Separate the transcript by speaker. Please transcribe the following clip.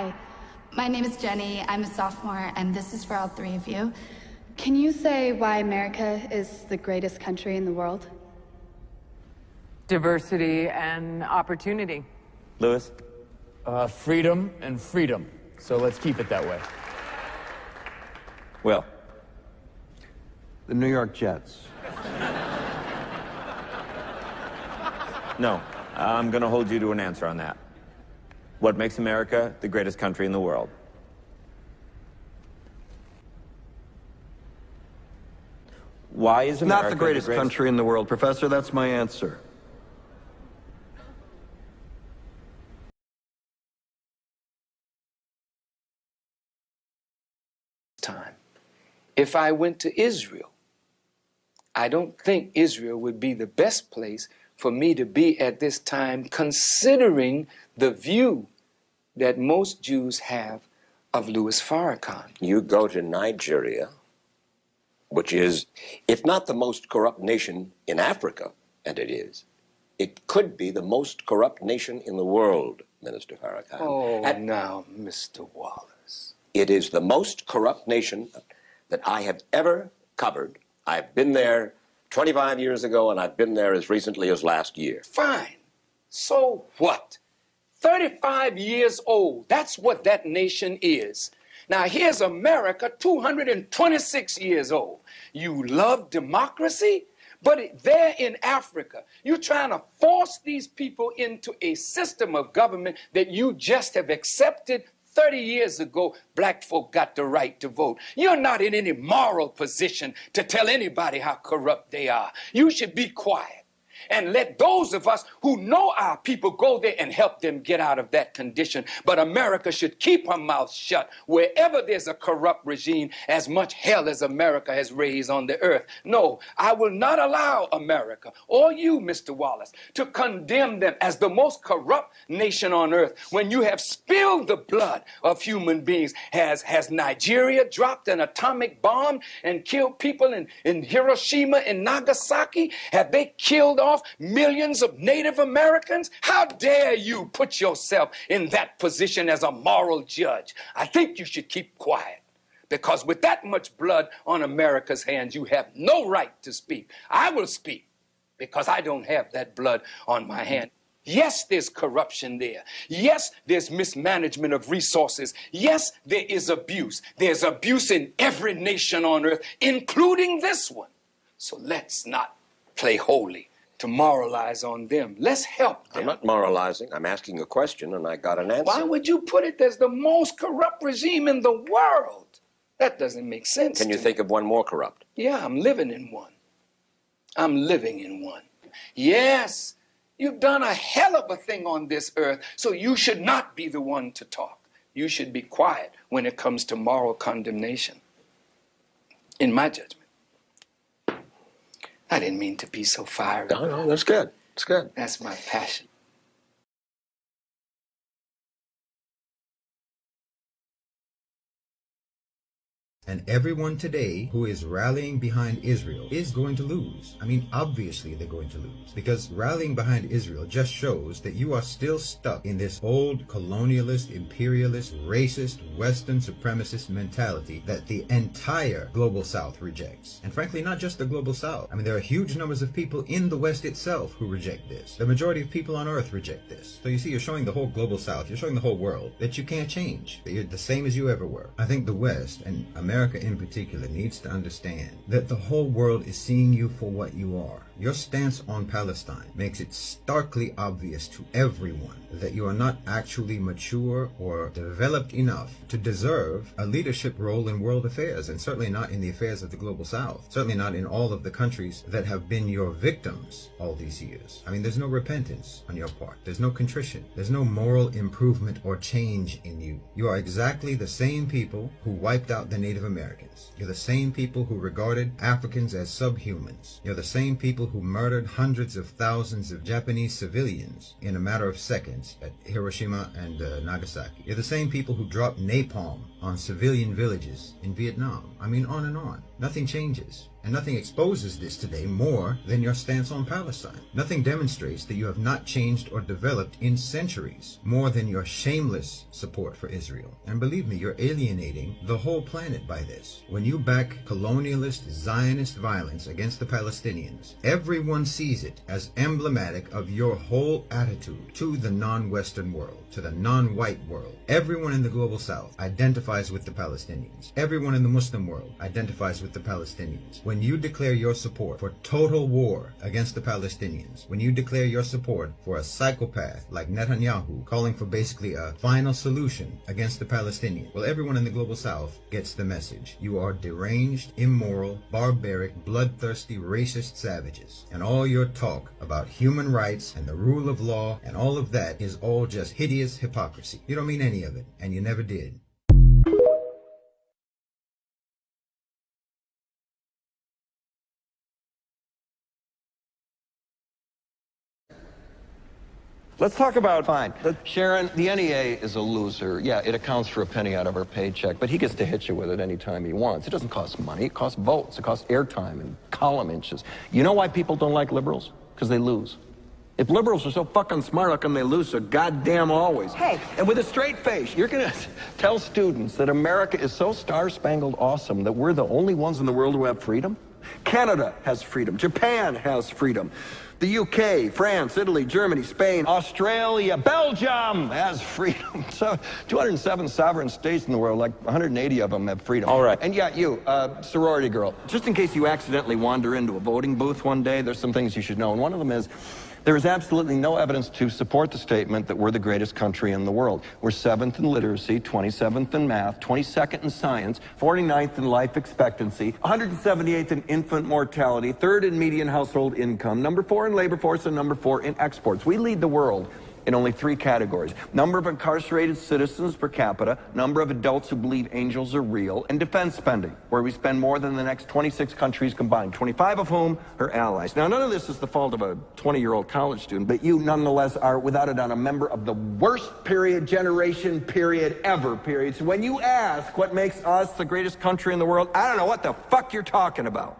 Speaker 1: Hi, my name is Jenny. I'm a sophomore, and this is for all three of you. Can you say why America is the greatest country in the world?
Speaker 2: Diversity and opportunity.
Speaker 3: Lewis?
Speaker 4: Freedom and freedom. So let's keep it that way.
Speaker 3: Will?
Speaker 5: The New York Jets.
Speaker 3: No, I'm going to hold you to an answer on that. What makes America the greatest country in the world? Why is America
Speaker 5: Not the greatest country in the world, Professor. That's my answer.
Speaker 6: Time. If I went to Israel, I don't think Israel would be the best place for me to be at this time, considering the view that most Jews have of Louis Farrakhan.
Speaker 7: You go to Nigeria, which is, if not the most corrupt nation in Africa, and it is, it could be the most corrupt nation in the world, Minister Farrakhan.
Speaker 6: Oh, and now, Mr. Wallace.
Speaker 7: It is the most corrupt nation that I have ever covered. I've been there 25 years ago, and I've been there as recently as last year.
Speaker 6: Fine. So what? 35 years old. That's what that nation is. Now, here's America, 226 years old. You love democracy, but there in Africa, you're trying to force these people into a system of government that you just have accepted. 30 years ago, black folk got the right to vote. You're not in any moral position to tell anybody how corrupt they are. You should be quiet and let those of us who know our people go there and help them get out of that condition. But America should keep her mouth shut wherever there's a corrupt regime, as much hell as America has raised on the earth. No, I will not allow America, or you, Mr. Wallace, to condemn them as the most corrupt nation on earth when you have spilled the blood of human beings. Has Nigeria dropped an atomic bomb and killed people in Hiroshima and Nagasaki? Have they killed off millions of Native Americans? How dare you put yourself in that position as a moral judge? I think you should keep quiet, because with that much blood on America's hands, you have no right to speak. I will speak because I don't have that blood on my hand. Yes, there's corruption there. Yes, there's mismanagement of resources. Yes, there is abuse. There's abuse in every nation on earth, including this one. So let's not play holy to moralize on them. Let's help them.
Speaker 7: I'm not moralizing. I'm asking a question, and I got an answer.
Speaker 6: Why would you put it as the most corrupt regime in the world? That doesn't make sense.
Speaker 7: Can you think of one more corrupt?
Speaker 6: Yeah, I'm living in one. I'm living in one. Yes, you've done a hell of a thing on this earth, so you should not be the one to talk. You should be quiet when it comes to moral condemnation, in my judgment. I didn't mean to be so fiery.
Speaker 7: No, that's good. That's good.
Speaker 6: That's my passion.
Speaker 8: And everyone today who is rallying behind Israel is going to lose. I mean, obviously they're going to lose, because rallying behind Israel just shows that you are still stuck in this old colonialist, imperialist, racist, Western supremacist mentality that the entire global South rejects. And frankly, not just the global South. I mean, there are huge numbers of people in the West itself who reject this. The majority of people on Earth reject this. So you see, you're showing the whole global South, you're showing the whole world that you can't change, that you're the same as you ever were. I think the West, and America in particular, needs to understand that the whole world is seeing you for what you are. Your stance on Palestine makes it starkly obvious to everyone that you are not actually mature or developed enough to deserve a leadership role in world affairs, and certainly not in the affairs of the global South. Certainly not in all of the countries that have been your victims all these years. I mean, there's no repentance on your part. There's no contrition. There's no moral improvement or change in you. You are exactly the same people who wiped out the Native Americans. You're the same people who regarded Africans as subhumans. You're the same people who murdered hundreds of thousands of Japanese civilians in a matter of seconds at Hiroshima and Nagasaki. You're the same people who dropped napalm on civilian villages in Vietnam. I mean, on and on. Nothing changes. And nothing exposes this today more than your stance on Palestine. Nothing demonstrates that you have not changed or developed in centuries more than your shameless support for Israel. And believe me, you're alienating the whole planet by this. When you back colonialist, Zionist violence against the Palestinians, everyone sees it as emblematic of your whole attitude to the non-Western world, to the non-white world. Everyone in the global South identifies with the Palestinians. Everyone in the Muslim world identifies with the Palestinians. When you declare your support for total war against the Palestinians, when you declare your support for a psychopath like Netanyahu calling for basically a final solution against the Palestinians, well, everyone in the global South gets the message. You are deranged, immoral, barbaric, bloodthirsty, racist savages. And all your talk about human rights and the rule of law and all of that is all just hideous hypocrisy. You don't mean any of it, and you never did.
Speaker 3: Let's talk about...
Speaker 5: Fine. Sharon, the NEA is a loser. Yeah, it accounts for a penny out of our paycheck, but he gets to hit you with it anytime he wants. It doesn't cost money. It costs votes. It costs airtime and column inches. You know why people don't like liberals? Because they lose. If liberals are so fucking smart, how come they lose so goddamn always?
Speaker 2: Hey.
Speaker 5: And with a straight face, you're going to tell students that America is so star-spangled awesome that we're the only ones in the world who have freedom? Canada has freedom. Japan has freedom. The UK, France, Italy, Germany, Spain, Australia, Belgium has freedom. So 207 sovereign states in the world, like 180 of them have freedom.
Speaker 3: All right.
Speaker 5: And yeah, you, sorority girl, just in case you accidentally wander into a voting booth one day, there's some things you should know. And one of them is, there is absolutely no evidence to support the statement that we're the greatest country in the world. We're 7th in literacy, 27th in math, 22nd in science, 49th in life expectancy, 178th in infant mortality, 3rd in median household income, number 4 in labor force, and number 4 in exports. We lead the world in only 3 categories: number of incarcerated citizens per capita, number of adults who believe angels are real, and defense spending, where we spend more than the next 26 countries combined, 25 of whom are allies. Now, none of this is the fault of a 20-year-old college student, but you nonetheless are, without a doubt, a member of the worst generation ever. So when you ask what makes us the greatest country in the world, I don't know what the fuck you're talking about.